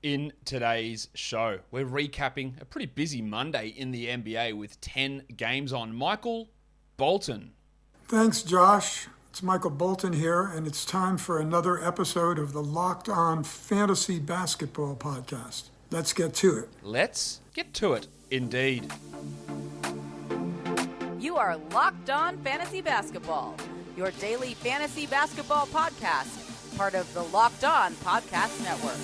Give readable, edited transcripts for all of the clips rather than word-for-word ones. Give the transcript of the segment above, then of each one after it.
In today's show, we're recapping a pretty busy Monday in the NBA with 10 games on. Michael Bolton. Thanks, Josh. It's Michael Bolton here, and it's time for another episode of the Locked On Fantasy Basketball Podcast. Let's get to it. Let's get to it, indeed. You are Locked On Fantasy Basketball, your daily fantasy basketball podcast, part of the Locked On Podcast Network.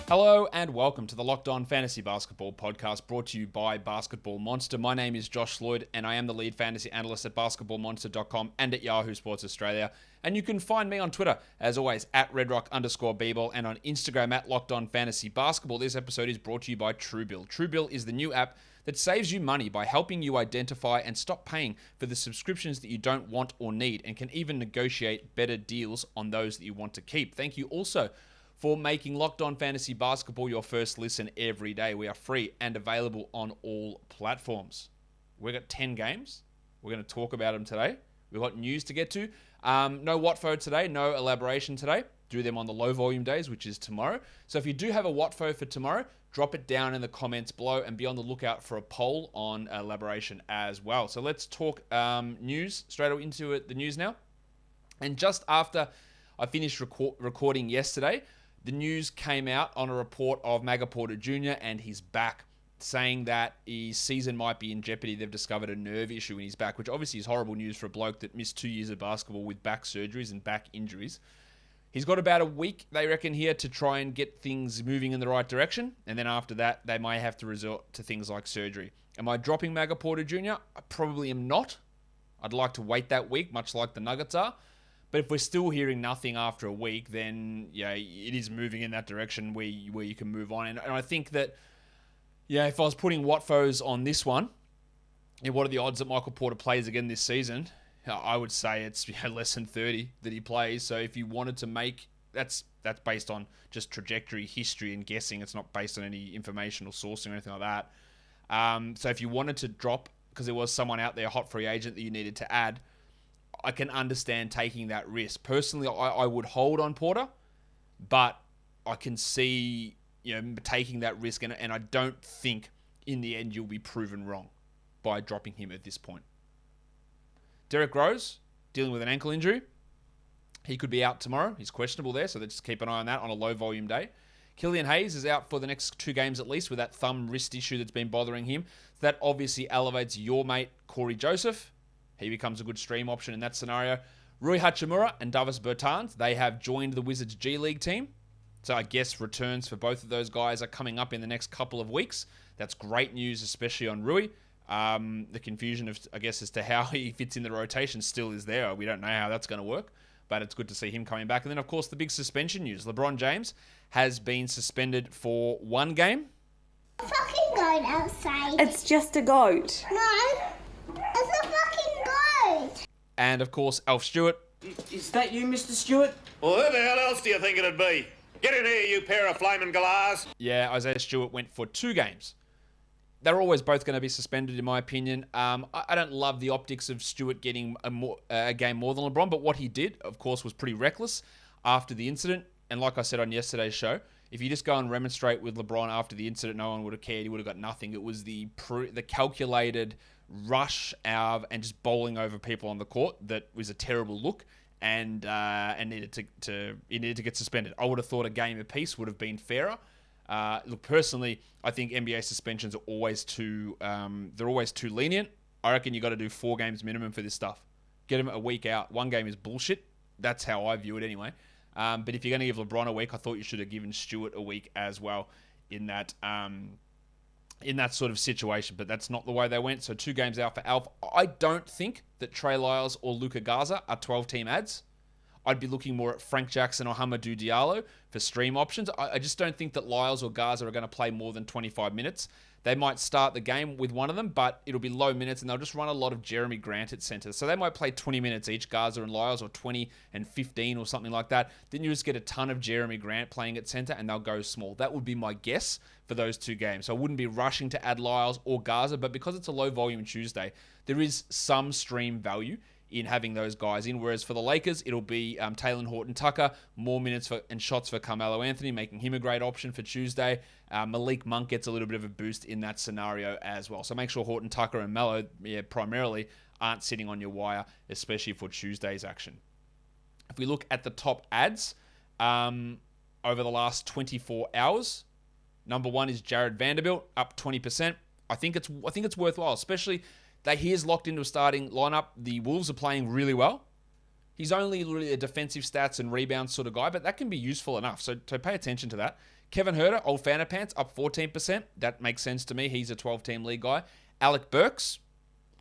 Hello and welcome to the Locked On Fantasy Basketball Podcast, brought to you by Basketball Monster. My name is Josh Lloyd and I am the lead fantasy analyst at basketballmonster.com and at Yahoo Sports Australia. And you can find me on Twitter, as always, at redrock_bball and on Instagram at Locked On Fantasy Basketball. This episode is brought to you by TrueBill. TrueBill is the new app that saves you money by helping you identify and stop paying for the subscriptions that you don't want or need, and can even negotiate better deals on those that you want to keep. Thank you also for making Locked On Fantasy Basketball your first listen every day. We are free and available on all platforms. We've got 10 games. We're going to talk about them today. We've got news to get to. No Watfo today, no elaboration today. Do them on the low volume days, which is tomorrow. So if you do have a Watfo for tomorrow, drop it down in the comments below and be on the lookout for a poll on elaboration as well. So let's talk news, straight into it, the news now. And just after I finished recording yesterday, the news came out on a report of Maga Porter Jr. and he's back, saying that his season might be in jeopardy. They've discovered a nerve issue in his back, which obviously is horrible news for a bloke that missed 2 years of basketball with back surgeries and back injuries. He's got about a week, they reckon, here to try and get things moving in the right direction. And then after that, they might have to resort to things like surgery. Am I dropping Maga Porter Jr.? I probably am not. I'd like to wait that week, much like the Nuggets are. But if we're still hearing nothing after a week, then yeah, it is moving in that direction where you can move on. And I think that, yeah, if I was putting Watfos on this one, what are the odds that Michael Porter plays again this season? I would say it's less than 30 that he plays. So if you wanted to make, that's based on just trajectory, history, and guessing. It's not based on any information or sourcing or anything like that. So if you wanted to drop, because there was someone out there, a hot free agent that you needed to add, I can understand taking that risk. Personally, I would hold on Porter, but I can see taking that risk, and I don't think in the end you'll be proven wrong by dropping him at this point. Derrick Rose, dealing with an ankle injury. He could be out tomorrow. He's questionable there, so let's just keep an eye on that on a low-volume day. Killian Hayes is out for the next 2 games at least with that thumb wrist issue that's been bothering him. That obviously elevates your mate, Corey Joseph. He becomes a good stream option in that scenario. Rui Hachimura and Davis Bertans, they have joined the Wizards G League team. So I guess returns for both of those guys are coming up in the next couple of weeks. That's great news, especially on Rui. The confusion of, I guess, as to how he fits in the rotation still is there. We don't know how that's going to work, but it's good to see him coming back. And then, of course, the big suspension news. LeBron James has been suspended for 1 game. Fucking goat outside. It's just a goat. No, it's a fucking goat. And, of course, Alf Stewart. Is that you, Mr. Stewart? Well, who the hell else do you think it'd be? Get in here, you pair of flaming galahs. Yeah, Isaiah Stewart went for 2 games. They're always both going to be suspended, in my opinion. I don't love the optics of Stewart getting a game more than LeBron, but what he did, of course, was pretty reckless after the incident. And like I said on yesterday's show, if you just go and remonstrate with LeBron after the incident, no one would have cared. He would have got nothing. It was the calculated rush and just bowling over people on the court that was a terrible look and needed to get suspended. I would have thought a game apiece would have been fairer. Look, personally, I think NBA suspensions are always too lenient. I reckon you got to do 4 games minimum for this stuff. Get them a week out. 1 game is bullshit. That's how I view it anyway. But if you're going to give LeBron a week, I thought you should have given Stewart a week as well in that sort of situation. But that's not the way they went. So 2 games out for Alf. I don't think that Trey Lyles or Luka Garza are 12-team ads. I'd be looking more at Frank Jackson or Hamidou Diallo for stream options. I just don't think that Lyles or Garza are going to play more than 25 minutes. They might start the game with one of them, but it'll be low minutes, and they'll just run a lot of Jeremy Grant at center. So they might play 20 minutes each, Garza and Lyles, or 20 and 15 or something like that. Then you just get a ton of Jeremy Grant playing at center, and they'll go small. That would be my guess for those 2 games. So I wouldn't be rushing to add Lyles or Garza, but because it's a low-volume Tuesday, there is some stream value in having those guys in. Whereas for the Lakers, it'll be Taylor Horton-Tucker, more minutes and shots for Carmelo Anthony, making him a great option for Tuesday. Malik Monk gets a little bit of a boost in that scenario as well. So make sure Horton-Tucker and Melo, primarily, aren't sitting on your wire, especially for Tuesday's action. If we look at the top ads over the last 24 hours, number one is Jared Vanderbilt, up 20%. I think it's worthwhile, especially that he is locked into a starting lineup. The Wolves are playing really well. He's only really a defensive stats and rebounds sort of guy, but that can be useful enough. So pay attention to that. Kevin Huerter, old Fanta Pants, up 14%. That makes sense to me. He's a 12-team league guy. Alec Burks,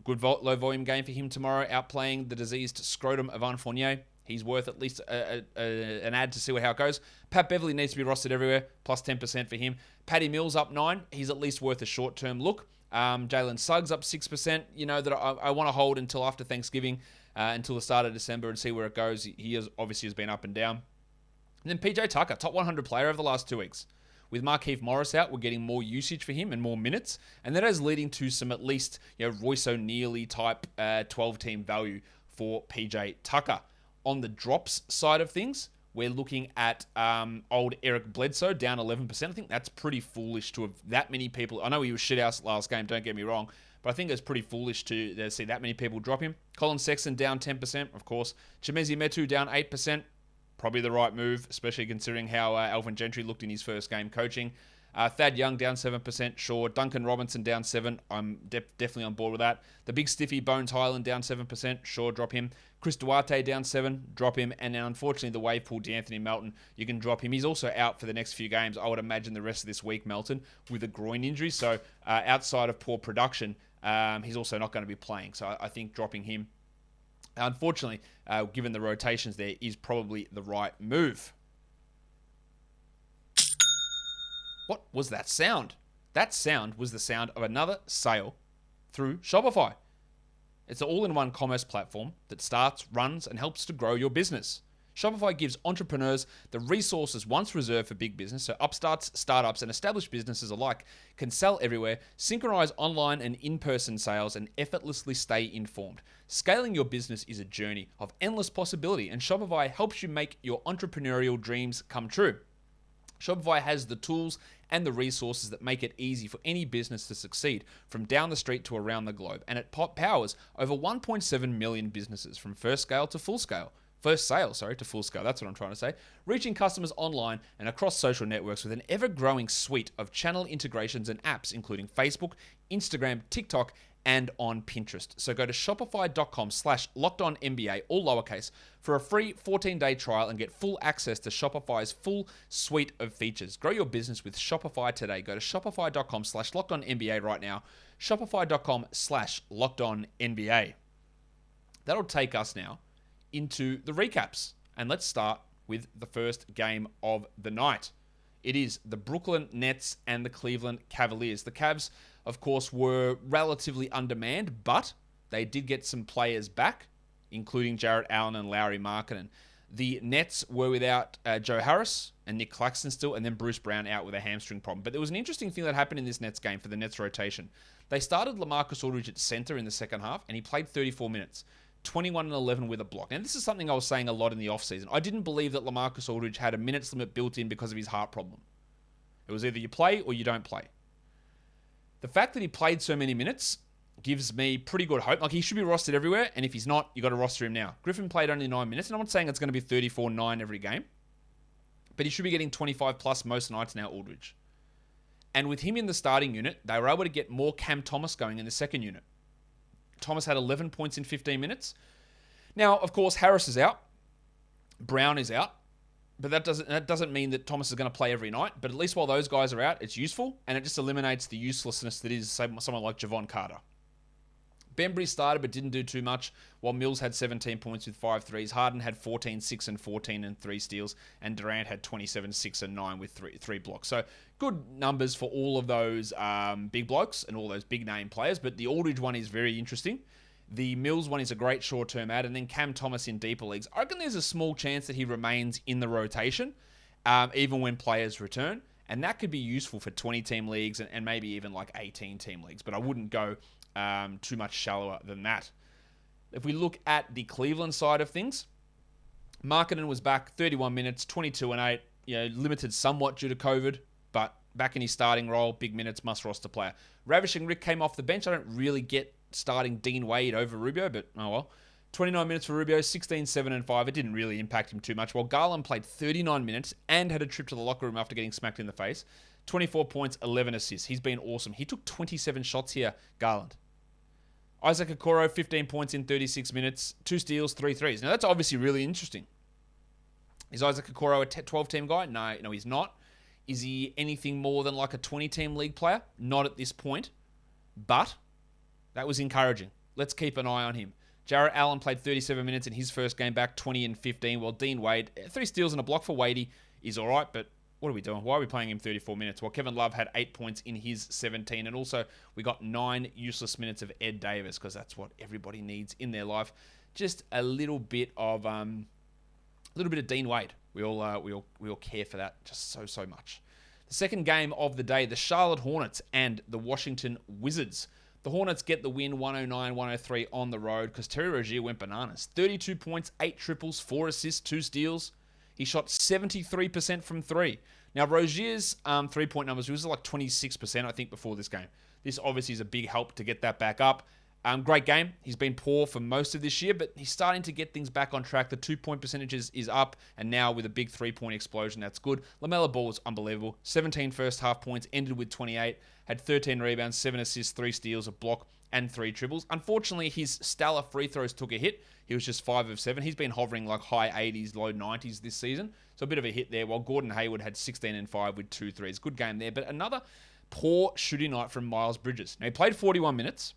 good low volume game for him tomorrow, outplaying the diseased scrotum of Evan Fournier. He's worth at least an ad to see how it goes. Pat Beverly needs to be rostered everywhere, plus 10% for him. Patty Mills up 9%. He's at least worth a short-term look. Jalen Suggs up 6%. You know that I want to hold until after Thanksgiving, until the start of December, and see where it goes. He obviously has been up and down. And then PJ Tucker, top 100 player over the last 2 weeks. With Markieff Morris out, we're getting more usage for him and more minutes, and that is leading to some at least Royce O'Neal type 12-team value for PJ Tucker. On the drops side of things, we're looking at old Eric Bledsoe down 11%. I think that's pretty foolish to have that many people. I know he was shit house last game, don't get me wrong, but I think it's pretty foolish to see that many people drop him. Colin Sexton down 10%, of course. Chimezie Metu down 8%. Probably the right move, especially considering how Alvin Gentry looked in his first game coaching. Thad Young down 7%, sure. Duncan Robinson down 7%. I'm definitely on board with that. The big stiffy Bones Highland down 7%, sure, drop him. Chris Duarte down 7%, drop him. And then unfortunately the wave pool, D'Anthony Melton, you can drop him. He's also out for the next few games. I would imagine the rest of this week, Melton, with a groin injury. So outside of poor production, he's also not going to be playing. So I think dropping him, unfortunately, given the rotations there, is probably the right move. What was that sound? That sound was the sound of another sale through Shopify. It's an all-in-one commerce platform that starts, runs, and helps to grow your business. Shopify gives entrepreneurs the resources once reserved for big business, so upstarts, startups, and established businesses alike can sell everywhere, synchronize online and in-person sales, and effortlessly stay informed. Scaling your business is a journey of endless possibility, and Shopify helps you make your entrepreneurial dreams come true. Shopify has the tools and the resources that make it easy for any business to succeed, from down the street to around the globe, and it powers over 1.7 million businesses from first sale to full scale. First sale, to full scale, that's what I'm trying to say, reaching customers online and across social networks with an ever-growing suite of channel integrations and apps, including Facebook, Instagram, TikTok, and on Pinterest. So go to shopify.com/LockedOnNBA, all lowercase, for a free 14-day trial and get full access to Shopify's full suite of features. Grow your business with Shopify today. Go to shopify.com/LockedOnNBA right now. Shopify.com/LockedOnNBA. That'll take us now into the recaps. And let's start with the first game of the night. It is the Brooklyn Nets and the Cleveland Cavaliers. The Cavs, of course, were relatively undermanned, but they did get some players back, including Jarrett Allen and Lauri Markkanen. The Nets were without Joe Harris and Nick Claxton still, and then Bruce Brown out with a hamstring problem. But there was an interesting thing that happened in this Nets game for the Nets rotation. They started LaMarcus Aldridge at center in the second half, and he played 34 minutes. 21 and 11 with a block. And this is something I was saying a lot in the offseason. I didn't believe that LaMarcus Aldridge had a minutes limit built in because of his heart problem. It was either you play or you don't play. The fact that he played so many minutes gives me pretty good hope. Like, he should be rostered everywhere, and if he's not, you got to roster him now. Griffin played only 9 minutes, and I'm not saying it's going to be 34-9 every game, but he should be getting 25 plus most nights now, Aldridge. And with him in the starting unit, they were able to get more Cam Thomas going in the second unit. Thomas had 11 points in 15 minutes. Now, of course, Harris is out. Brown is out. But that doesn't mean that Thomas is going to play every night. But at least while those guys are out, it's useful. And it just eliminates the uselessness that is someone like Javon Carter. Bembry started but didn't do too much, while Mills had 17 points with 5 threes. Harden had 14, 6, and 14 and 3 steals. And Durant had 27, 6, and 9 with 3 blocks. So good numbers for all of those big blokes and all those big name players. But the Aldridge one is very interesting. The Mills one is a great short-term ad. And then Cam Thomas in deeper leagues. I reckon there's a small chance that he remains in the rotation, even when players return. And that could be useful for 20-team leagues and maybe even like 18-team leagues. But I wouldn't go too much shallower than that. If we look at the Cleveland side of things, Markkanen was back 31 minutes, 22 and 8, limited somewhat due to COVID, but back in his starting role, big minutes, must roster player. Ravishing Rick came off the bench. I don't really get starting Dean Wade over Rubio, but oh well. 29 minutes for Rubio, 16, 7, and 5. It didn't really impact him too much, while Garland played 39 minutes and had a trip to the locker room after getting smacked in the face. 24 points, 11 assists. He's been awesome. He took 27 shots here, Garland. Isaac Okoro, 15 points in 36 minutes, 2 steals, 3 threes. Now, that's obviously really interesting. Is Isaac Okoro a 12-team guy? No, he's not. Is he anything more than like a 20-team league player? Not at this point. But that was encouraging. Let's keep an eye on him. Jarrett Allen played 37 minutes in his first game back, 20 and 15, while Dean Wade, 3 steals and a block for Wadey is all right, but what are we doing? Why are we playing him 34 minutes? Well, Kevin Love had 8 points in his 17, and also we got 9 useless minutes of Ed Davis, because that's what everybody needs in their life. Just a little bit of Dean Wade. We all care for that just so much. The second game of the day, the Charlotte Hornets and the Washington Wizards. The Hornets get the win 109-103 on the road because Terry Rozier went bananas. 32 points, 8 triples, 4 assists, 2 steals. He shot 73% from 3. Now, Rozier's 3-point numbers, he was like 26%, I think, before this game. This obviously is a big help to get that back up. Great game. He's been poor for most of this year, but he's starting to get things back on track. The 2-point percentages is up, and now with a big 3-point explosion, that's good. LaMelo Ball was unbelievable. 17 first half points, ended with 28, had 13 rebounds, 7 assists, 3 steals, a block, and 3 triples. Unfortunately, his stellar free throws took a hit. He was just 5 of 7. He's been hovering like high 80s, low 90s this season, so a bit of a hit there, while Gordon Hayward had 16 and 5 with 2 threes. Good game there, but another poor shooting night from Miles Bridges. Now, he played 41 minutes.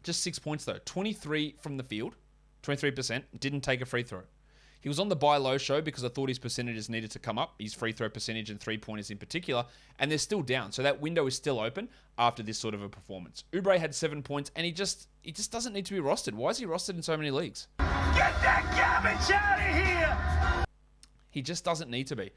Just 6 points, though. 23 from the field, 23%, didn't take a free throw. He was on the buy low show because I thought his percentages needed to come up, his free throw percentage and 3-pointers in particular, and they're still down. So that window is still open after this sort of a performance. Oubre had 7 points, and he just doesn't need to be rostered. Why is he rostered in so many leagues? Get that garbage out of here! He just doesn't need to be.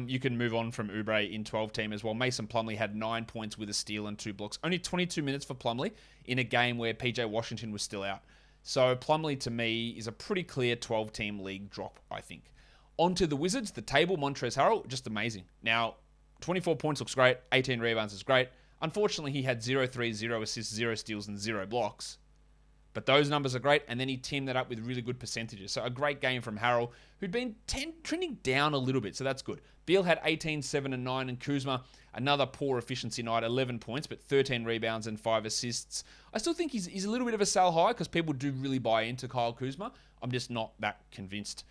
You can move on from Oubre in 12-team as well. Mason Plumlee had 9 points with a steal and 2 blocks. Only 22 minutes for Plumlee in a game where PJ Washington was still out. So Plumlee, to me, is a pretty clear 12-team league drop, I think. On to the Wizards. The table, Montrezl Harrell, just amazing. Now, 24 points looks great. 18 rebounds is great. Unfortunately, he had 0 threes, 0 assists, 0 steals, and 0 blocks. But those numbers are great, and then he teamed that up with really good percentages. So a great game from Harrell, who'd been trending down a little bit, so that's good. Beal had 18, 7, and 9, and Kuzma, another poor efficiency night, 11 points, but 13 rebounds and 5 assists. I still think he's a little bit of a sell high because people do really buy into Kyle Kuzma. I'm just not that convinced.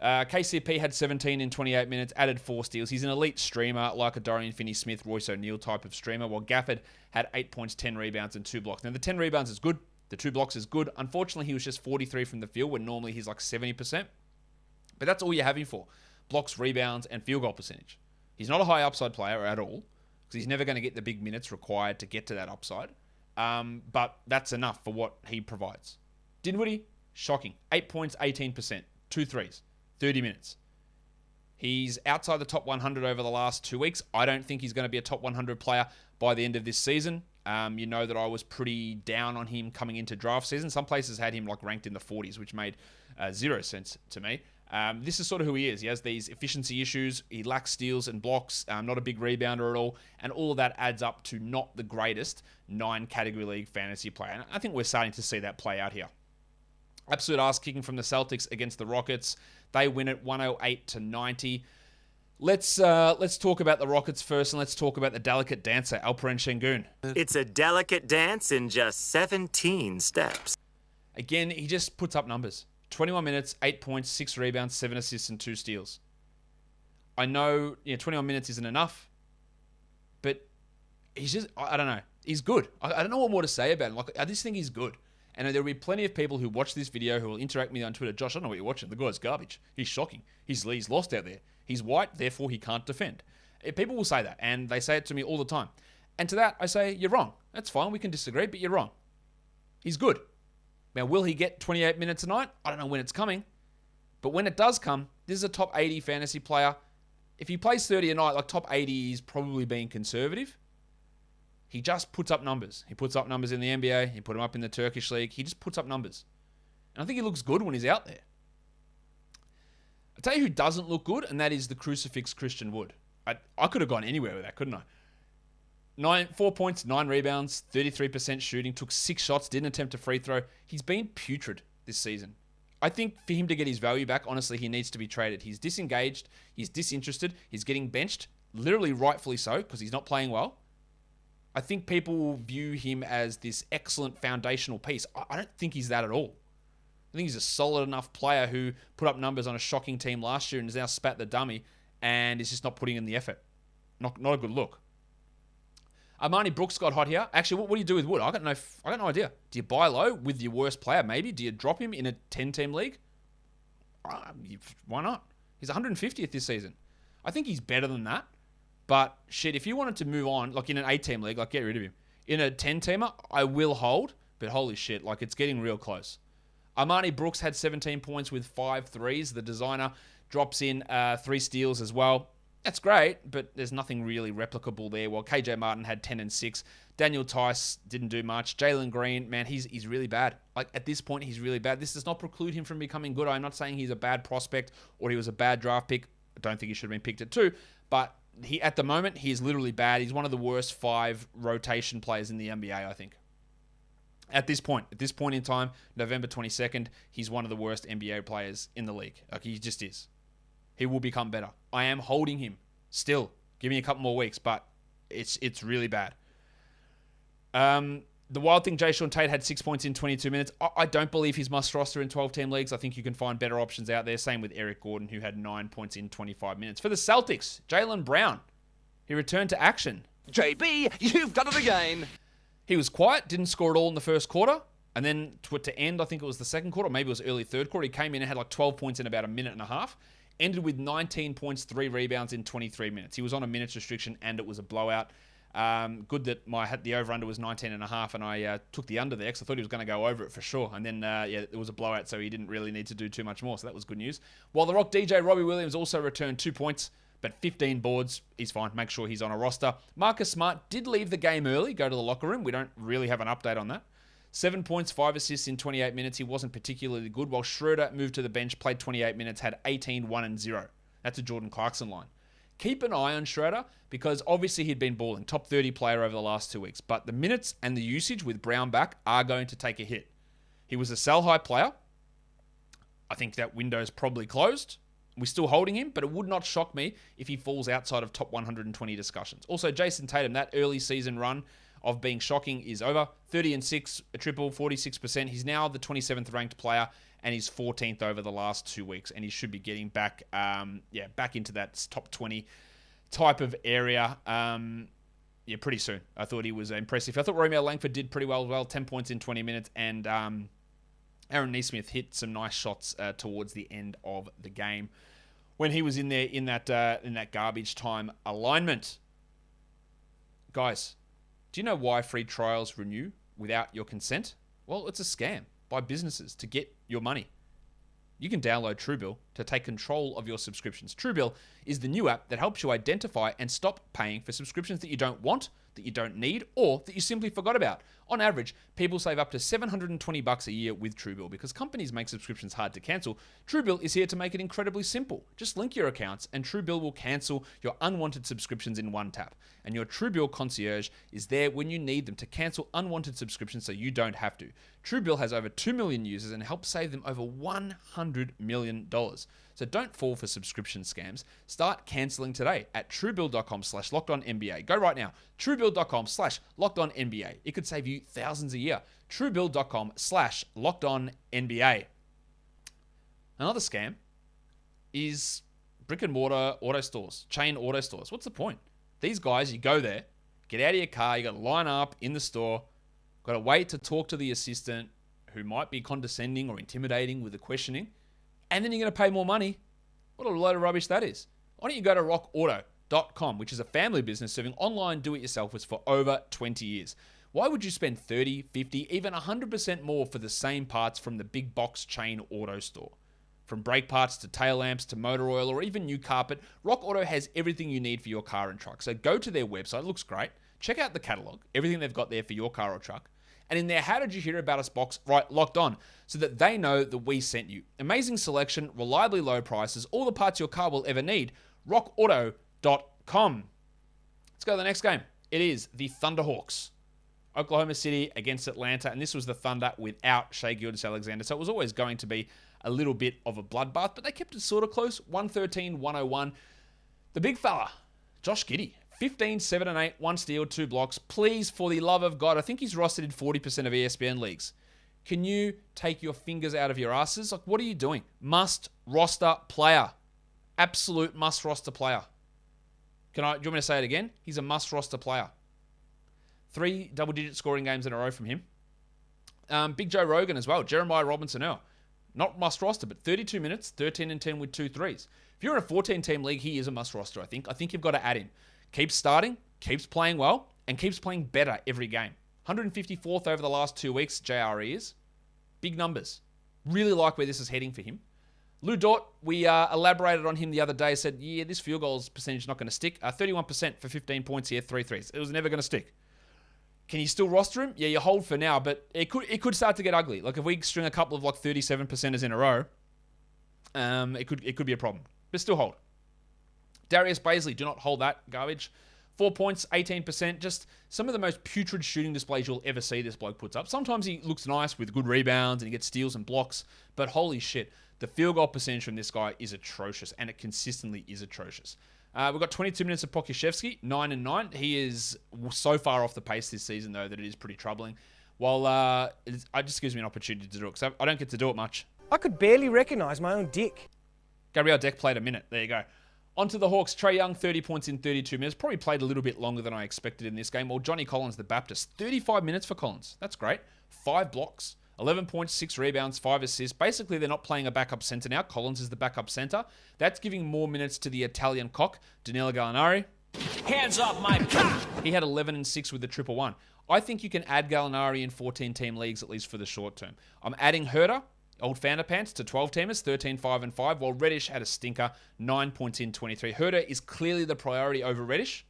KCP had 17 in 28 minutes, added 4 steals. He's an elite streamer, like a Dorian Finney-Smith, Royce O'Neal type of streamer, while Gafford had 8 points, 10 rebounds, and 2 blocks. Now, the 10 rebounds is good. The 2 blocks is good. Unfortunately, he was just 43 from the field, when normally he's like 70%. But that's all you're having for. Blocks, rebounds, and field goal percentage. He's not a high upside player at all, because he's never going to get the big minutes required to get to that upside. But that's enough for what he provides. Dinwiddie, shocking. 8 points, 18%. 2 threes. 30 minutes. He's outside the top 100 over the last 2 weeks. I don't think he's going to be a top 100 player by the end of this season. You know that I was pretty down on him coming into draft season. Some places had him like ranked in the 40s, which made 0 sense to me. This is sort of who he is. He has these efficiency issues. He lacks steals and blocks, not a big rebounder at all. And all of that adds up to not the greatest 9-category league fantasy player. And I think we're starting to see that play out here. Absolute ass kicking from the Celtics against the Rockets. They win it 108-90. Let's talk about the Rockets first, and let's talk about the delicate dancer, Alperen Şengün. It's a delicate dance in just 17 steps. Again, he just puts up numbers. 21 minutes, 8 points, 6 rebounds, 7 assists, and 2 steals. I know 21 minutes isn't enough, but he's just, I don't know. He's good. I don't know what more to say about him. Like, I just think he's good. And there'll be plenty of people who watch this video who will interact with me on Twitter. Josh, I don't know what you're watching. The guy's garbage. He's shocking. He's lost out there. He's white, therefore he can't defend. People will say that, and they say it to me all the time. And to that, I say, you're wrong. That's fine. We can disagree, but you're wrong. He's good. Now, will he get 28 minutes a night? I don't know when it's coming. But when it does come, this is a top 80 fantasy player. If he plays 30 a night, like top 80 is probably being conservative. He just puts up numbers. He puts up numbers in the NBA. He put them up in the Turkish league. He just puts up numbers. And I think he looks good when he's out there. I'll tell you who doesn't look good, and that is the crucifix Christian Wood. I could have gone anywhere with that, couldn't I? 4 points, 9 rebounds, 33% shooting, took 6 shots, didn't attempt a free throw. He's been putrid this season. I think for him to get his value back, honestly, he needs to be traded. He's disengaged, he's disinterested, he's getting benched, literally rightfully so, because he's not playing well. I think people view him as this excellent foundational piece. I don't think he's that at all. I think he's a solid enough player who put up numbers on a shocking team last year and is now spat the dummy and is just not putting in the effort. Not a good look. Armani Brooks got hot here. Actually, what do you do with Wood? I got no idea. Do you buy low with your worst player? Maybe. Do you drop him in a 10-team league? Why not? He's 150th this season. I think he's better than that. But shit, if you wanted to move on, like in an 8-team league, like get rid of him. In a 10-teamer, I will hold. But holy shit, like it's getting real close. Armani Brooks had 17 points with 5 threes. The designer drops in 3 steals as well. That's great, but there's nothing really replicable there. Well, KJ Martin had 10 and 6. Daniel Tice didn't do much. Jalen Green, man, he's really bad. Like at this point, he's really bad. This does not preclude him from becoming good. I'm not saying he's a bad prospect or he was a bad draft pick. I don't think he should have been picked at 2. But at the moment, he's literally bad. He's one of the worst 5 rotation players in the NBA, I think. At this point in time, November 22nd, he's one of the worst NBA players in the league. Like he just is. He will become better. I am holding him still. Give me a couple more weeks, but it's really bad. The wild thing, Jay Sean Tate had 6 points in 22 minutes. I don't believe he's must roster in 12-team leagues. I think you can find better options out there. Same with Eric Gordon, who had 9 points in 25 minutes. For the Celtics, Jaylen Brown. He returned to action. JB, you've done it again. He was quiet, didn't score at all in the first quarter. And then to end, I think it was the second quarter, maybe it was early third quarter, he came in and had like 12 points in about a minute and a half. Ended with 19 points, 3 rebounds in 23 minutes. He was on a minutes restriction and it was a blowout. Good that the over-under was 19 and a half and I took the under there because I thought he was going to go over it for sure. And then, it was a blowout, so he didn't really need to do too much more. So that was good news. While the Rock DJ, Robbie Williams, also returned 2 points, but 15 boards. He's fine. Make sure he's on a roster. Marcus Smart did leave the game early, go to the locker room. We don't really have an update on that. 7 points, 5 assists in 28 minutes. He wasn't particularly good. While Schroeder moved to the bench, played 28 minutes, had 18, 1, and 0. That's a Jordan Clarkson line. Keep an eye on Schroeder because obviously he'd been balling. Top 30 player over the last 2 weeks. But the minutes and the usage with Brown back are going to take a hit. He was a sell-high player. I think that window's probably closed. We're still holding him, but it would not shock me if he falls outside of top 120 discussions. Also, Jason Tatum, that early season run of being shocking is over. 30 and 6, a triple, 46%. He's now the 27th ranked player, and he's 14th over the last 2 weeks, and he should be getting back, back into that top 20 type of area, pretty soon. I thought he was impressive. I thought Romeo Langford did pretty well as well, 10 points in 20 minutes, and Aaron Nesmith hit some nice shots towards the end of the game when he was in there in that garbage time alignment. Guys, do you know why free trials renew without your consent? Well, it's a scam by businesses to get your money. You can download TrueBill to take control of your subscriptions. TrueBill is the new app that helps you identify and stop paying for subscriptions that you don't want, that you don't need, or that you simply forgot about. On average, people save up to $720 a year with TrueBill because companies make subscriptions hard to cancel. TrueBill is here to make it incredibly simple. Just link your accounts and TrueBill will cancel your unwanted subscriptions in one tap. And your TrueBill concierge is there when you need them to cancel unwanted subscriptions so you don't have to. TrueBill has over 2 million users and helps save them over $100 million. So don't fall for subscription scams. Start canceling today at truebill.com/lockedonnba. Go right now. Truebill.com/lockedonnba. It could save you thousands a year. Truebill.com/lockedonnba. Another scam is brick and mortar auto stores, chain auto stores. What's the point? These guys, you go there, get out of your car, you got to line up in the store, got to wait to talk to the assistant who might be condescending or intimidating with the questioning, and then you're going to pay more money. What a load of rubbish that is. Why don't you go to rockauto.com, which is a family business serving online do-it-yourselfers for over 20 years. Why would you spend 30, 50, even 100% more for the same parts from the big box chain auto store? From brake parts to tail lamps to motor oil or even new carpet, Rock Auto has everything you need for your car and truck. So go to their website, it looks great. Check out the catalog, everything they've got there for your car or truck. And in their How Did You Hear About Us box, write Locked On so that they know that we sent you. Amazing selection, reliably low prices, all the parts your car will ever need. RockAuto.com. Let's go to the next game. It is the Thunderhawks. Oklahoma City against Atlanta, and this was the Thunder without Shai Gilgeous-Alexander, so it was always going to be a little bit of a bloodbath, but they kept it sort of close, 113-101. The big fella, Josh Giddey, 15, 7 and 8, 1 steal, 2 blocks. Please, for the love of God, I think he's rostered in 40% of ESPN leagues. Can you take your fingers out of your asses? Like, what are you doing? Must roster player. Absolute must roster player. Do you want me to say it again? He's a must roster player. 3 double-digit scoring games in a row from him. Big Joe Rogan as well. Jeremiah Robinson-Earl. Not must roster, but 32 minutes, 13 and 10 with 2 threes. If you're in a 14-team league, he is a must roster, I think. I think you've got to add him. Keeps starting, keeps playing well, and keeps playing better every game. 154th over the last 2 weeks, JRE is. Big numbers. Really like where this is heading for him. Lou Dort, we elaborated on him the other day, said, yeah, this field goals percentage is not going to stick. 31% for 15 points here, 3 threes. It was never going to stick. Can you still roster him? Yeah, you hold for now, but it could start to get ugly. Like if we string a couple of 37%ers in a row, it could be a problem. But still hold. Darius Baisley, do not hold that garbage. 4 points, 18%. Just some of the most putrid shooting displays you'll ever see this bloke puts up. Sometimes he looks nice with good rebounds and he gets steals and blocks, but holy shit, the field goal percentage from this guy is atrocious, and it consistently is atrocious. We've got 22 minutes of Pokusevski, 9 and 9. He is so far off the pace this season, though, that it is pretty troubling. While it just gives me an opportunity to do it, because I don't get to do it much. I could barely recognize my own dick. Gabriel Deck played a minute. There you go. On to the Hawks. Trae Young, 30 points in 32 minutes. Probably played a little bit longer than I expected in this game. While Johnny Collins, the Baptist, 35 minutes for Collins. That's great. 5 blocks, 11 points, 6 rebounds, 5 assists. Basically, they're not playing a backup center now. Collins is the backup center. That's giving more minutes to the Italian cock, Danilo Gallinari. Hands off my cock! He had 11 and 6 with the 1-1. I think you can add Gallinari in 14-team leagues, at least for the short term. I'm adding Herter, old Fanta Pants, to 12-teamers, 13, 5 and 5, while Reddish had a stinker, 9 points in 23. Herter is clearly the priority over Reddish.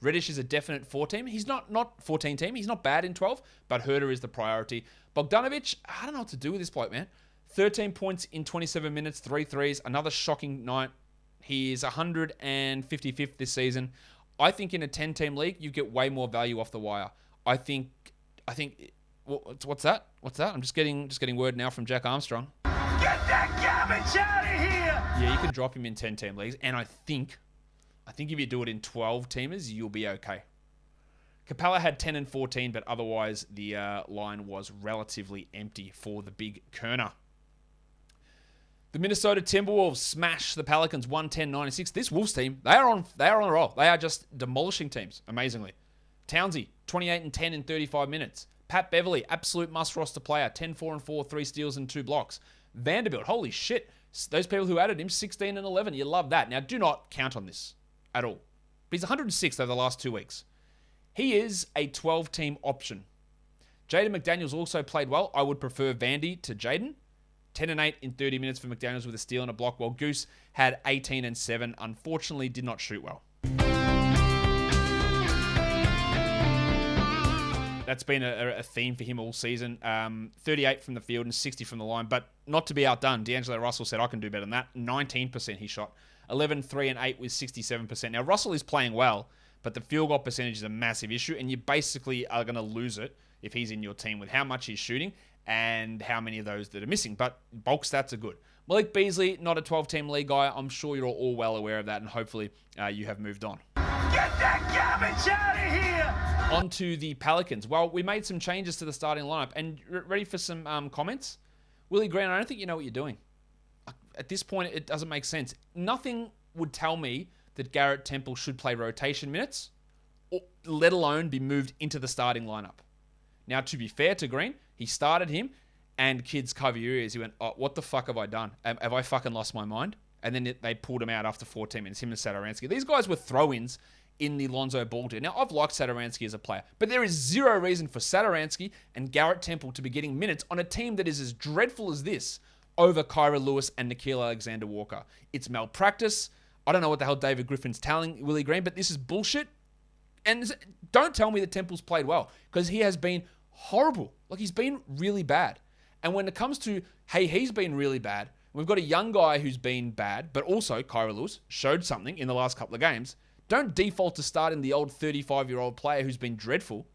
Reddish is a definite 4-team. He's not 14-team. He's not bad in 12, but Herter is the priority. Bogdanovic, I don't know what to do with this bloke, man. 13 points in 27 minutes, 3 threes, another shocking night. He is 155th this season. I think in a 10-team league, you get way more value off the wire. I think. What's that? I'm just getting word now from Jack Armstrong. Get that garbage out of here! Yeah, you can drop him in 10-team leagues, and I think if you do it in 12-teamers, you'll be okay. Capella had 10 and 14, but otherwise the line was relatively empty for the big Kerner. The Minnesota Timberwolves smash the Pelicans 110-96. This Wolves team, they are on a roll. They are just demolishing teams, amazingly. Townsy, 28 and 10 in 35 minutes. Pat Beverly, absolute must-roster player, 10, 4 and 4, 3 steals and 2 blocks. Vanderbilt, holy shit. Those people who added him, 16 and 11. You love that. Now, do not count on this at all. But he's 106th over the last 2 weeks. He is a 12-team option. Jaden McDaniels also played well. I would prefer Vandy to Jaden. 10 and 8 in 30 minutes for McDaniels with a steal and a block, while Goose had 18 and 7. Unfortunately, did not shoot well. That's been a theme for him all season. 38 from the field and 60 from the line, but not to be outdone. D'Angelo Russell said, I can do better than that. 19% he shot. 11, 3 and 8 with 67%. Now, Russell is playing well, but the field goal percentage is a massive issue, and you basically are going to lose it if he's in your team with how much he's shooting and how many of those that are missing. But bulk stats are good. Malik Beasley, not a 12-team league guy. I'm sure you're all well aware of that, and hopefully you have moved on. Get that garbage out of here! On to the Pelicans. Well, we made some changes to the starting lineup, and ready for some comments? Willie Green, I don't think you know what you're doing. At this point, it doesn't make sense. Nothing would tell me that Garrett Temple should play rotation minutes, or let alone be moved into the starting lineup. Now, to be fair to Green, he started him, and kids cover your ears. He went, oh, what the fuck have I done? Have I fucking lost my mind? And then they pulled him out after 14 minutes, him and Satoransky. These guys were throw-ins in the Lonzo Ball deal. Now, I've liked Satoransky as a player, but there is zero reason for Satoransky and Garrett Temple to be getting minutes on a team that is as dreadful as this over Kyra Lewis and Nickeil Alexander-Walker. It's malpractice. I don't know what the hell David Griffin's telling Willie Green, but this is bullshit. And don't tell me that Temple's played well, because he has been horrible Like, he's been really bad. And when it comes to, hey, he's been really bad, we've got a young guy who's been bad, but also Kyra Lewis showed something in the last couple of games. Don't default to starting the old 35-year-old player who's been dreadful.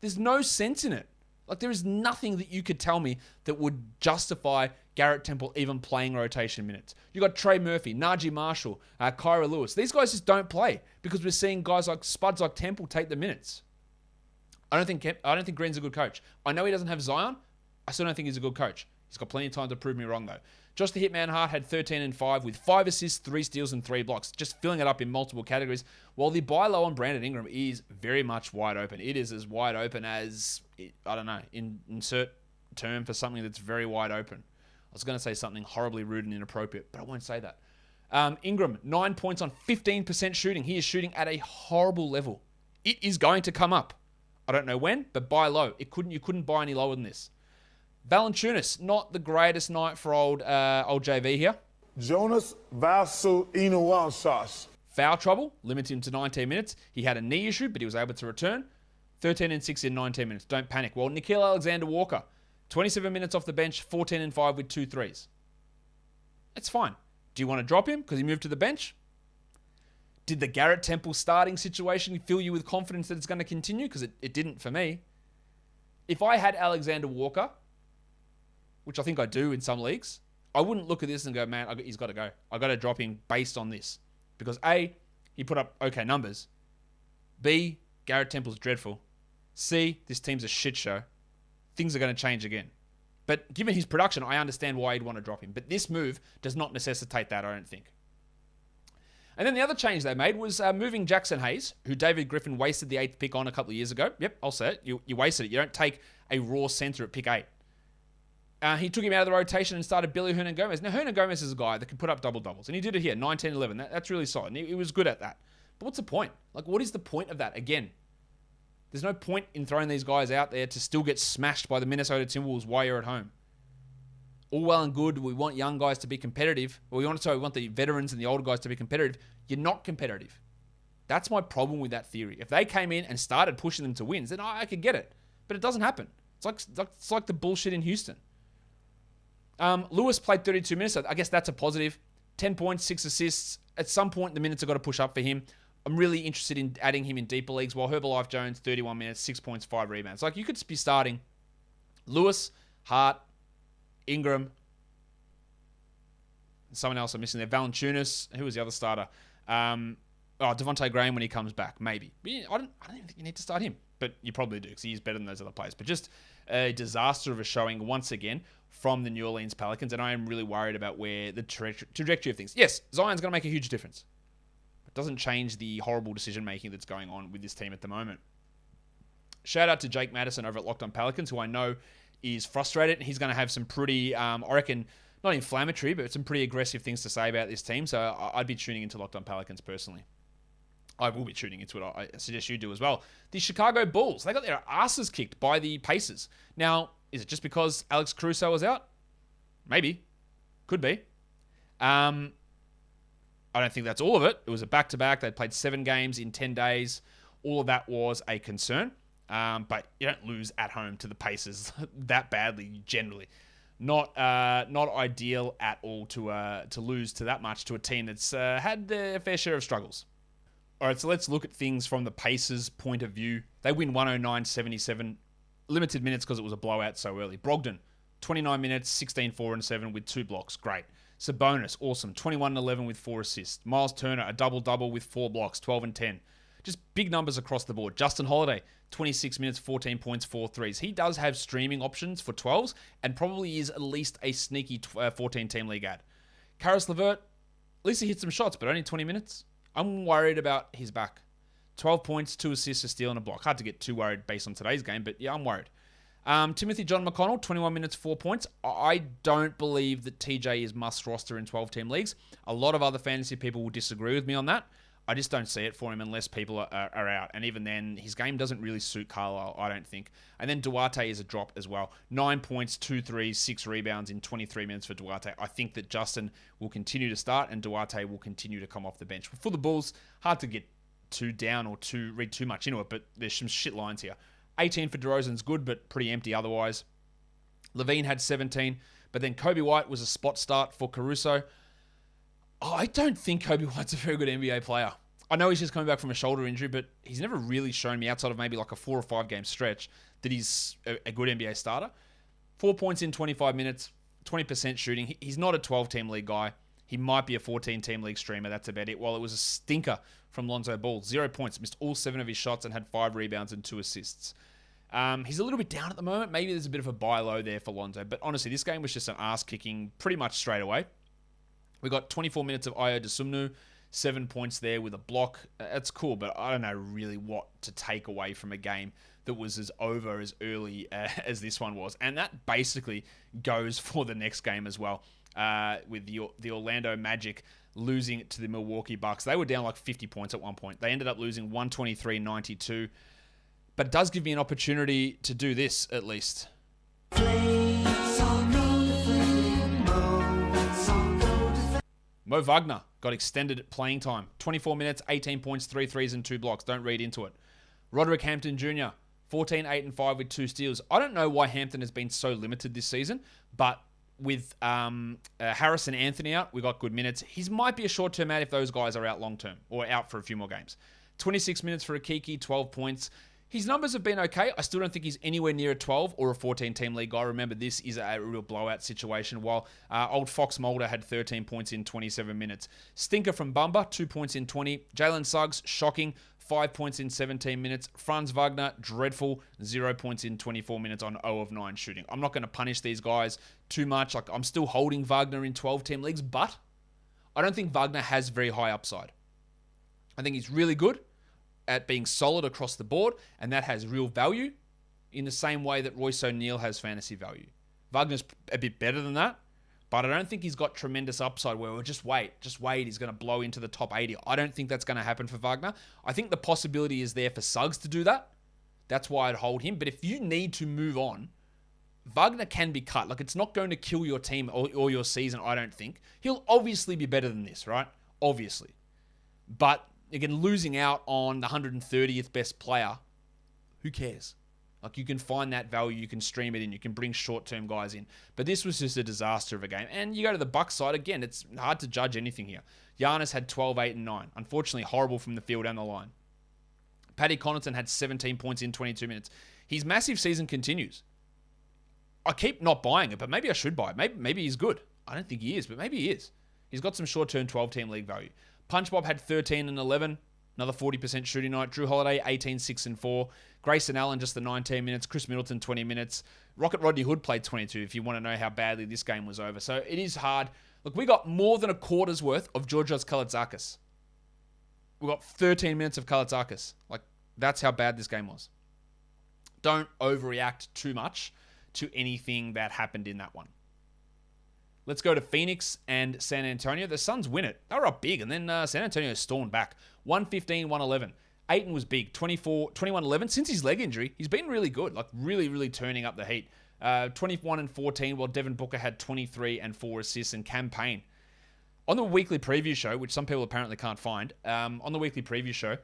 There's no sense in it. Like, there is nothing that you could tell me that would justify Garrett Temple even playing rotation minutes. You got Trey Murphy, Najee Marshall, Kyra Lewis. These guys just don't play because we're seeing guys like spuds like Temple take the minutes. I don't think Green's a good coach. I know he doesn't have Zion. I still don't think he's a good coach. He's got plenty of time to prove me wrong, though. Josh the Hitman Hart had 13 and 5 with 5 assists, 3 steals, and 3 blocks, just filling it up in multiple categories, while the buy low on Brandon Ingram is very much wide open. It is as wide open as, I don't know, insert term for something that's very wide open. I was going to say something horribly rude and inappropriate, but I won't say that. Ingram, 9 points on 15% shooting. He is shooting at a horrible level. It is going to come up. I don't know when, but buy low. You couldn't buy any lower than this. Valanciunas, not the greatest night for old JV here. Jonas Valanciunas. Foul trouble, limited him to 19 minutes. He had a knee issue, but he was able to return. 13 and 6 in 19 minutes. Don't panic. Well, Nickeil Alexander-Walker, 27 minutes off the bench, 14 and 5 with 2 threes. It's fine. Do you want to drop him because he moved to the bench? Did the Garrett Temple starting situation fill you with confidence that it's going to continue? Because it didn't for me. If I had Alexander-Walker, which I think I do in some leagues, I wouldn't look at this and go, man, he's got to go. I got to drop him based on this. Because A, he put up okay numbers. B, Garrett Temple's dreadful. C, this team's a shit show. Things are going to change again. But given his production, I understand why he'd want to drop him. But this move does not necessitate that, I don't think. And then the other change they made was moving Jackson Hayes, who David Griffin wasted the 8th pick on a couple of years ago. Yep, I'll say it. You wasted it. You don't take a raw center at pick 8. He took him out of the rotation and started Billy Hernangomez. Now, Hernangomez is a guy that can put up double-doubles, and he did it here, 19-11. That's really solid, and he was good at that. But what's the point? Like, what is the point of that? Again, there's no point in throwing these guys out there to still get smashed by the Minnesota Timberwolves while you're at home. All well and good, we want young guys to be competitive. Well, we want the veterans and the older guys to be competitive. You're not competitive. That's my problem with that theory. If they came in and started pushing them to wins, then I could get it. But it doesn't happen. It's like the bullshit in Houston. Lewis played 32 minutes. I guess that's a positive. 10 points, 6 assists. At some point, the minutes have got to push up for him. I'm really interested in adding him in deeper leagues, while Herbalife Jones, 31 minutes, 6 points, 5 rebounds. Like, you could be starting Lewis, Hart, Ingram, someone else I'm missing there. Valanciunas. Who was the other starter? Devontae Graham when he comes back, maybe. But I don't even think you need to start him. But you probably do, because he's better than those other players. But just a disaster of a showing once again from the New Orleans Pelicans, and I am really worried about where the trajectory of things. Yes, Zion's going to make a huge difference. It doesn't change the horrible decision-making that's going on with this team at the moment. Shout out to Jake Madison over at Locked On Pelicans, who I know is frustrated, and he's going to have some pretty, I reckon, not inflammatory, but some pretty aggressive things to say about this team, so I'd be tuning into Locked On Pelicans personally. I will be tuning into it. I suggest you do as well. The Chicago Bulls, they got their asses kicked by the Pacers. Now, is it just because Alex Caruso was out? Maybe. Could be. I don't think that's all of it. It was a back-to-back. They played 7 games in 10 days. All of that was a concern. But you don't lose at home to the Pacers that badly, generally. Not ideal at all to lose to that much to a team that's had their fair share of struggles. All right, so let's look at things from the Pacers' point of view. They win 109-77, limited minutes because it was a blowout so early. Brogdon, 29 minutes, 16, 4, and 7 with 2 blocks. Great. Sabonis, awesome. 21-11 with 4 assists. Miles Turner, a double-double with 4 blocks, 12 and 10. Just big numbers across the board. Justin Holiday, 26 minutes, 14 points, 4 threes. He does have streaming options for 12s and probably is at least a sneaky 14-team league ad. Karis LeVert, at least he hit some shots, but only 20 minutes. I'm worried about his back. 12 points, 2 assists, a steal, and a block. Hard to get too worried based on today's game, but yeah, I'm worried. Timothy John McConnell, 21 minutes, 4 points. I don't believe that TJ is must roster in 12-team leagues. A lot of other fantasy people will disagree with me on that. I just don't see it for him unless people are out. And even then, his game doesn't really suit Carlisle, I don't think. And then Duarte is a drop as well. 9 points, 2 threes, 6 rebounds in 23 minutes for Duarte. I think that Justin will continue to start and Duarte will continue to come off the bench. For the Bulls, hard to get too down or read too much into it, but there's some shit lines here. 18 for DeRozan's good, but pretty empty otherwise. Levine had 17, but then Kobe White was a spot start for Caruso. I don't think Kobe White's a very good NBA player. I know he's just coming back from a shoulder injury, but he's never really shown me, outside of maybe like a 4 or 5 game stretch, that he's a good NBA starter. 4 points in 25 minutes, 20% shooting. He's not a 12-team league guy. He might be a 14-team league streamer. That's about it. While it was a stinker from Lonzo Ball. 0 points, missed all 7 of his shots and had 5 rebounds and 2 assists. He's a little bit down at the moment. Maybe there's a bit of a buy low there for Lonzo. But honestly, this game was just an ass-kicking pretty much straight away. We got 24 minutes of Ayo Dosunmu, 7 points there with a block. That's cool, but I don't know really what to take away from a game that was as over as early as this one was. And that basically goes for the next game as well, with the Orlando Magic losing to the Milwaukee Bucks. They were down like 50 points at one point. They ended up losing 123-92. But it does give me an opportunity to do this, at least. Mo Wagner got extended playing time. 24 minutes, 18 points, 3 threes, and 2 blocks. Don't read into it. Roderick Hampton Jr., 14, 8, and 5 with 2 steals. I don't know why Hampton has been so limited this season, but with Harris and Anthony out, we got good minutes. He might be a short-term out if those guys are out long-term or out for a few more games. 26 minutes for Akiki, 12 points. His numbers have been okay. I still don't think he's anywhere near a 12 or a 14-team league guy. Remember, this is a real blowout situation, while old Fox Mulder had 13 points in 27 minutes. Stinker from Bumba, 2 points in 20. Jalen Suggs, shocking, 5 points in 17 minutes. Franz Wagner, dreadful, 0 points in 24 minutes on 0 of 9 shooting. I'm not going to punish these guys too much. Like, I'm still holding Wagner in 12-team leagues, but I don't think Wagner has very high upside. I think he's really good at being solid across the board, and that has real value in the same way that Royce O'Neal has fantasy value. Wagner's a bit better than that, but I don't think he's got tremendous upside where we'll just wait, he's going to blow into the top 80. I don't think that's going to happen for Wagner. I think the possibility is there for Suggs to do that. That's why I'd hold him. But if you need to move on, Wagner can be cut. Like, it's not going to kill your team or your season, I don't think. He'll obviously be better than this, right? Obviously. But again, losing out on the 130th best player, who cares? Like, you can find that value, you can stream it in, you can bring short-term guys in. But this was just a disaster of a game. And you go to the Bucks side, again, it's hard to judge anything here. Giannis had 12, 8, and 9. Unfortunately, horrible from the field and the line. Paddy Connaughton had 17 points in 22 minutes. His massive season continues. I keep not buying it, but maybe I should buy it. Maybe he's good. I don't think he is, but maybe he is. He's got some short-term 12-team league value. Punch Bob had 13 and 11. Another 40% shooting night. Drew Holiday, 18, 6, and 4. Grayson Allen, just the 19 minutes. Chris Middleton, 20 minutes. Rocket Rodney Hood played 22, if you want to know how badly this game was over. So it is hard. Look, we got more than a quarter's worth of Georgios Kalaitzakis. We got 13 minutes of Kalaitzakis. Like, that's how bad this game was. Don't overreact too much to anything that happened in that one. Let's go to Phoenix and San Antonio. The Suns win it. They were up big, and then San Antonio stormed back. 115-111. Ayton was big. 21-11. Since his leg injury, he's been really good. Like, really, really turning up the heat. 21-14, while Devin Booker had 23 and 4 assists, and Cam Payne. On the weekly preview show, which some people apparently can't find, on the weekly preview show,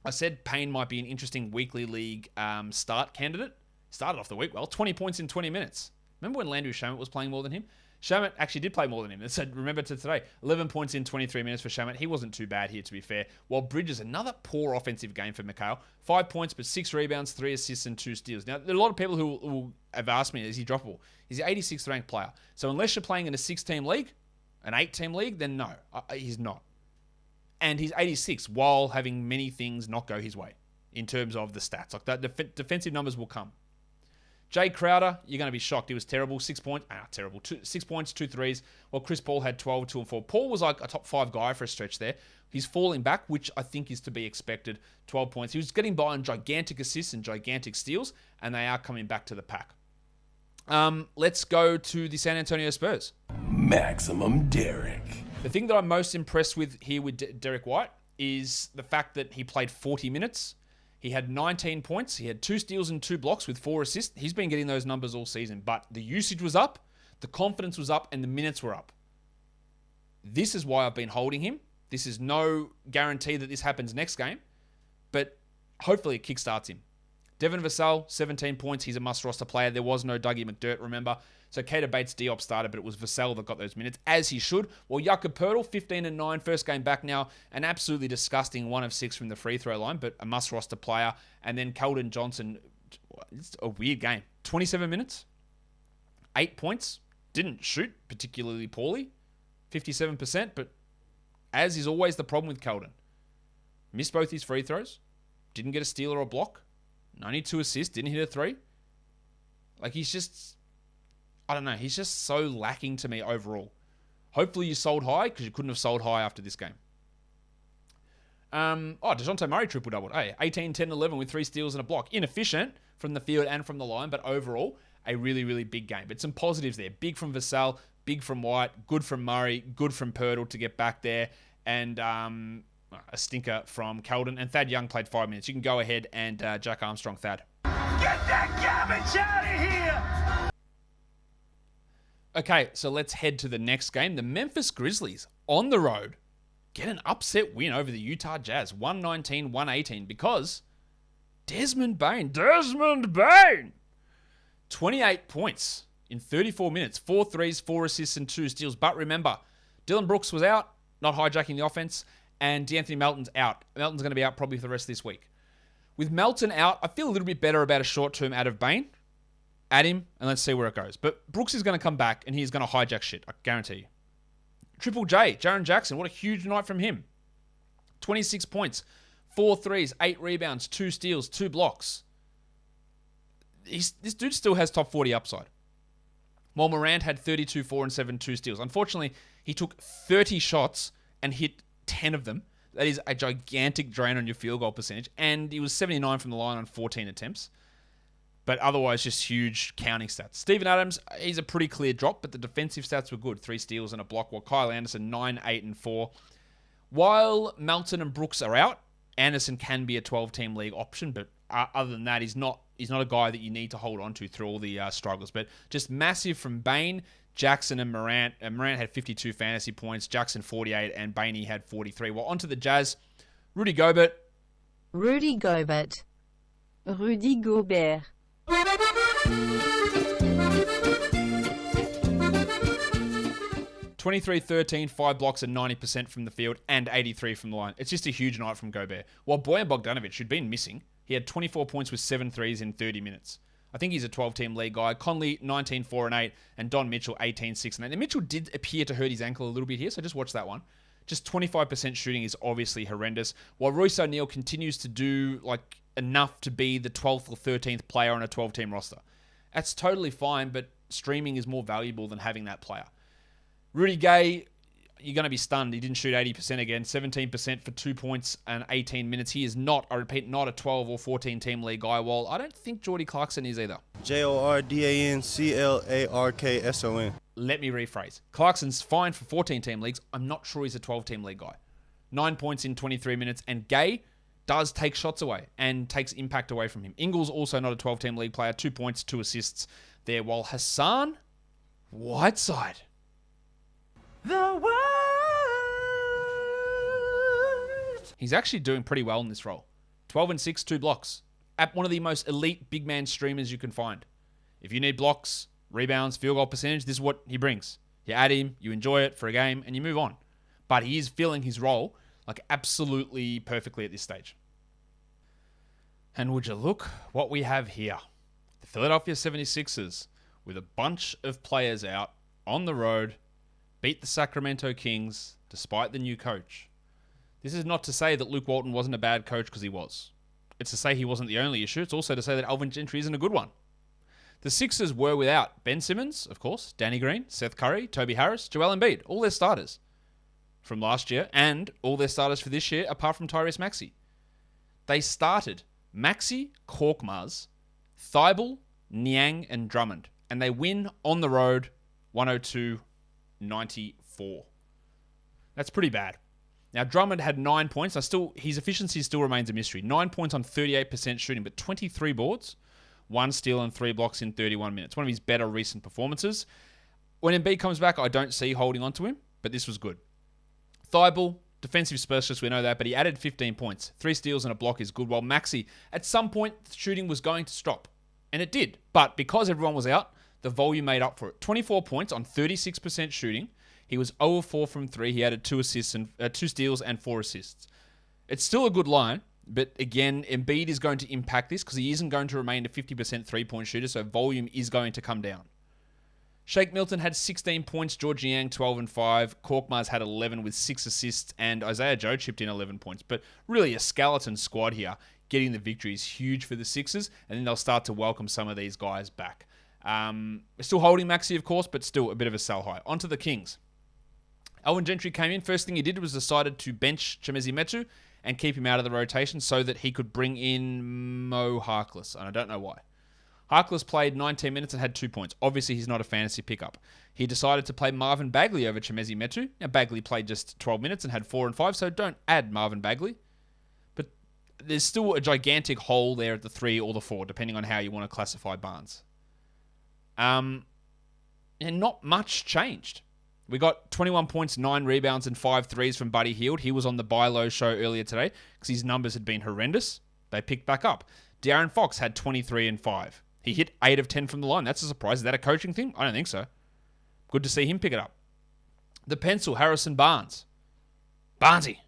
I said Payne might be an interesting weekly league start candidate. Started off the week well. 20 points in 20 minutes. Remember when Landry Shamet was playing more than him? Shamet actually did play more than him. It said, remember to today, 11 points in 23 minutes for Shamet. He wasn't too bad here, to be fair. While Bridges, another poor offensive game for Mikhail. 5 points, but 6 rebounds, 3 assists, and 2 steals. Now, there are a lot of people who have asked me, is he droppable? He's the 86th ranked player. So unless you're playing in a 6-team league, an 8-team league, then no, he's not. And he's 86th while having many things not go his way in terms of the stats. Like, that defensive numbers will come. Jay Crowder, you're going to be shocked. He was terrible. 6 points. 6 points, 2 threes. While Chris Paul had 12, 2, and 4. Paul was like a top 5 guy for a stretch there. He's falling back, which I think is to be expected. 12 points. He was getting by on gigantic assists and gigantic steals, and they are coming back to the pack. Let's go to the San Antonio Spurs. Maximum Derek. The thing that I'm most impressed with here with Derek White is the fact that he played 40 minutes. He had 19 points. He had 2 steals and 2 blocks with 4 assists. He's been getting those numbers all season, but the usage was up, the confidence was up, and the minutes were up. This is why I've been holding him. This is no guarantee that this happens next game, but hopefully it kickstarts him. Devin Vassell, 17 points. He's a must-roster player. There was no Dougie McDirt, remember. So Keita Bates-Diop started, but it was Vassell that got those minutes, as he should. Well, Jakob Poeltl, 15-9, first game back now. An absolutely disgusting 1 of 6 from the free throw line, but a must-roster player. And then Keldon Johnson, it's a weird game. 27 minutes, 8 points. Didn't shoot particularly poorly, 57%, but as is always the problem with Keldon. Missed both his free throws, didn't get a steal or a block, only 2 assists, didn't hit a 3. Like, he's just, I don't know, he's just so lacking to me overall. Hopefully you sold high, because you couldn't have sold high after this game. DeJounte Murray triple-doubled. Hey, 18, 10, 11 with 3 steals and a block. Inefficient from the field and from the line, but overall, a really, really big game. But some positives there. Big from Vassell, big from White, good from Murray, good from Poeltl to get back there, and a stinker from Keldon. And Thad Young played 5 minutes. You can go ahead and Jack Armstrong, Thad. Get that garbage out of here! Okay, so let's head to the next game. The Memphis Grizzlies on the road get an upset win over the Utah Jazz, 119-118, because Desmond Bane, 28 points in 34 minutes, 4 threes, 4 assists, and 2 steals. But remember, Dylan Brooks was out, not hijacking the offense, and D'Anthony Melton's out. Melton's going to be out probably for the rest of this week. With Melton out, I feel a little bit better about a short-term out of Bane. Add him, and let's see where it goes. But Brooks is going to come back, and he's going to hijack shit, I guarantee you. Triple J, Jaren Jackson, what a huge night from him. 26 points, 4 threes, 8 rebounds, 2 steals, 2 blocks. This dude still has top 40 upside. While Morant had 32, 4, and 7, 2 steals. Unfortunately, he took 30 shots and hit 10 of them. That is a gigantic drain on your field goal percentage. And he was 79 from the line on 14 attempts. But otherwise, just huge counting stats. Steven Adams, he's a pretty clear drop, but the defensive stats were good. 3 steals and a block, while Kyle Anderson, 9, 8, and 4. While Melton and Brooks are out, Anderson can be a 12-team league option, but other than that, he's not a guy that you need to hold on to through all the struggles. But just massive from Bane, Jackson, and Morant. Morant had 52 fantasy points, Jackson 48, and Baney had 43. Well, onto the Jazz. Rudy Gobert. 23-13, 5 blocks and 90% from the field and 83 from the line. It's just a huge night from Gobert. While Bojan Bogdanovic, who'd been missing, he had 24 points with 7 threes in 30 minutes. I think he's a 12-team league guy. Conley, 19, 4, and 8, and Don Mitchell, 18, 6, and 8. And Mitchell did appear to hurt his ankle a little bit here, so just watch that one. Just 25% shooting is obviously horrendous. While Royce O'Neal continues to do like enough to be the 12th or 13th player on a 12-team roster. That's totally fine, but streaming is more valuable than having that player. Rudy Gay, you're going to be stunned. He didn't shoot 80% again, 17% for 2 points and 18 minutes. He is not, I repeat, not a 12 or 14 team league guy. Well, I don't think Jordy Clarkson is either. JordanClarkson. Let me rephrase. Clarkson's fine for 14 team leagues. I'm not sure he's a 12 team league guy. 9 points in 23 minutes, and Gay does take shots away and takes impact away from him. Ingles also not a 12 team league player. 2 points, 2 assists there. While Hassan Whiteside, The world. he's actually doing pretty well in this role. 12 and 6, 2 blocks. At one of the most elite big man streamers you can find. If you need blocks, rebounds, field goal percentage, this is what he brings. You add him, you enjoy it for a game, and you move on. But he is filling his role like absolutely perfectly at this stage. And would you look what we have here? The Philadelphia 76ers, with a bunch of players out on the road, beat the Sacramento Kings despite the new coach. This is not to say that Luke Walton wasn't a bad coach, because he was. It's to say he wasn't the only issue. It's also to say that Alvin Gentry isn't a good one. The Sixers were without Ben Simmons, of course, Danny Green, Seth Curry, Toby Harris, Joel Embiid, all their starters from last year, and all their starters for this year, apart from Tyrese Maxey. They started Maxey, Korkmaz, Thibault, Niang, and Drummond, and they win on the road 102-94. That's pretty bad. Now, Drummond had 9 points. His efficiency still remains a mystery. 9 points on 38% shooting, but 23 boards, 1 steal and 3 blocks in 31 minutes. One of his better recent performances. When Embiid comes back, I don't see holding on to him, but this was good. Thibault, defensive specialist, we know that, but he added 15 points. 3 steals and a block is good, while Maxey, at some point, shooting was going to stop. And it did. But because everyone was out, the volume made up for it. 24 points on 36% shooting. He was 0 of 4 from 3. He added 2 assists and 2 steals and 4 assists. It's still a good line, but again, Embiid is going to impact this because he isn't going to remain a 50% three-point shooter, so volume is going to come down. Shake Milton had 16 points, George Niang 12 and 5, Korkmaz had 11 with 6 assists, and Isaiah Joe chipped in 11 points. But really a skeleton squad here. Getting the victory is huge for the Sixers, and then they'll start to welcome some of these guys back. Still holding Maxey, of course, but still a bit of a sell high. On to the Kings. Owen Gentry came in. First thing he did was decided to bench Chimezie Metu and keep him out of the rotation so that he could bring in Mo Harkless, and I don't know why. Harkless played 19 minutes and had 2 points. Obviously, he's not a fantasy pickup. He decided to play Marvin Bagley over Chimezie Metu. Now, Bagley played just 12 minutes and had 4 and 5, so don't add Marvin Bagley. But there's still a gigantic hole there at the 3 or the 4, depending on how you want to classify Barnes. And not much changed. We got 21 points, 9 rebounds, and 5 threes from Buddy Hield. He was on the Buy Low show earlier today because his numbers had been horrendous. They picked back up. De'Aaron Fox had 23 and 5. He hit 8 of 10 from the line. That's a surprise. Is that a coaching thing? I don't think so. Good to see him pick it up. The pencil, Harrison Barnes. Barnesy.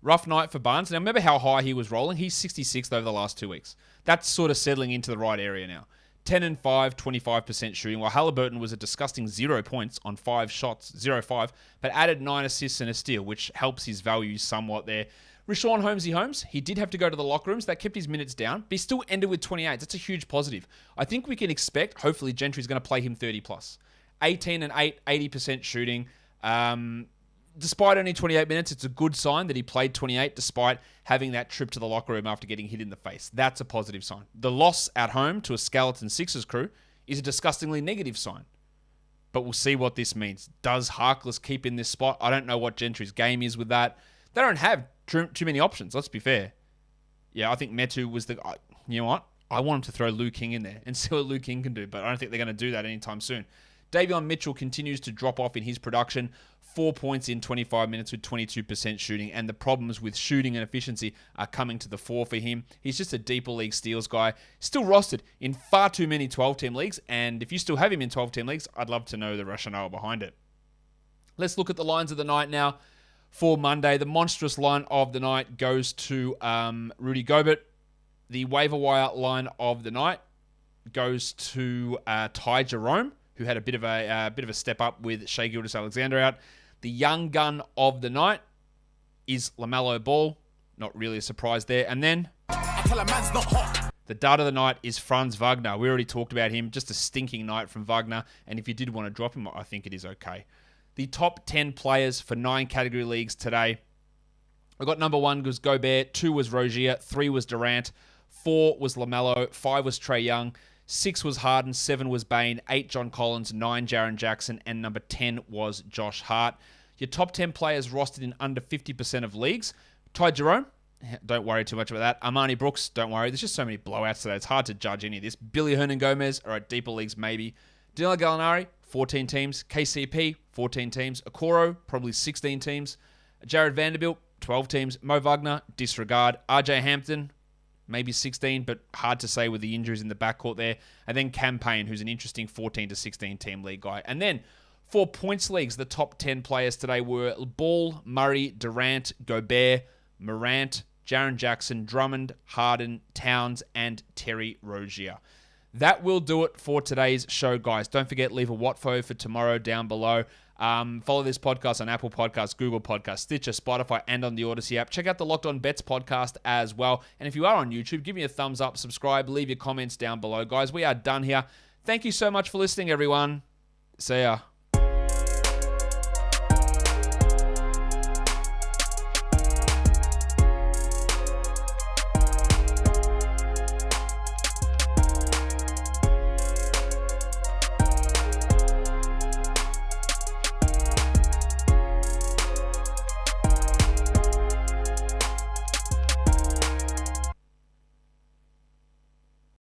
Rough night for Barnes. Now, remember how high he was rolling? He's 66th over the last 2 weeks. That's sort of settling into the right area now. 10 and 5, 25% shooting, while Halliburton was a disgusting 0 points on 5 shots, 0-5, but added 9 assists and a steal, which helps his value somewhat there. Richaun Holmes, he did have to go to the locker rooms. That kept his minutes down, but he still ended with 28. That's a huge positive. I think we can expect, hopefully, Gentry's going to play him 30+. 18 and 8, 80% shooting. Despite only 28 minutes, it's a good sign that he played 28 despite having that trip to the locker room after getting hit in the face. That's a positive sign. The loss at home to a skeleton Sixers crew is a disgustingly negative sign. But we'll see what this means. Does Harkless keep in this spot? I don't know what Gentry's game is with that. They don't have too many options, let's be fair. Yeah, I think Metu was the... You know what? I want him to throw Lou King in there and see what Lou King can do, but I don't think they're going to do that anytime soon. Davion Mitchell continues to drop off in his production. 4 points in 25 minutes with 22% shooting, and the problems with shooting and efficiency are coming to the fore for him. He's just a deeper league steals guy. Still rostered in far too many 12-team leagues, and if you still have him in 12-team leagues, I'd love to know the rationale behind it. Let's look at the lines of the night now. For Monday, the monstrous line of the night goes to Rudy Gobert. The waiver wire line of the night goes to Ty Jerome, who had a bit of a step up with Shai Gilgeous-Alexander out. The young gun of the night is LaMelo Ball. Not really a surprise there. And then the dud of the night is Franz Wagner. We already talked about him. Just a stinking night from Wagner. And if you did want to drop him, I think it is okay. The top 10 players for 9 category leagues today. I got number 1 was Gobert, 2 was Rozier, 3 was Durant, 4 was LaMelo, 5 was Trae Young, 6 was Harden, 7 was Bane, 8 John Collins, 9 Jaren Jackson, and number 10 was Josh Hart. Your top 10 players rostered in under 50% of leagues. Ty Jerome, don't worry too much about that. Armani Brooks, don't worry. There's just so many blowouts today. It's hard to judge any of this. Billy Hernan-Gomez, all right, deeper leagues maybe. Danilo Gallinari, 14 teams. KCP, 14 teams. Okoro, probably 16 teams. Jared Vanderbilt, 12 teams. Mo Wagner, disregard. RJ Hampton, maybe 16, but hard to say with the injuries in the backcourt there. And then Cam Payne, who's an interesting 14 to 16 team league guy. And then for points leagues, the top 10 players today were Ball, Murray, Durant, Gobert, Morant, Jaren Jackson, Drummond, Harden, Towns, and Terry Rozier. That will do it for today's show, guys. Don't forget, leave a Watfo for tomorrow down below. Follow this podcast on Apple Podcasts, Google Podcasts, Stitcher, Spotify, and on the Odyssey app. Check out the Locked On Bets podcast as well. And if you are on YouTube, give me a thumbs up, subscribe, leave your comments down below. Guys, we are done here. Thank you so much for listening, everyone. See ya.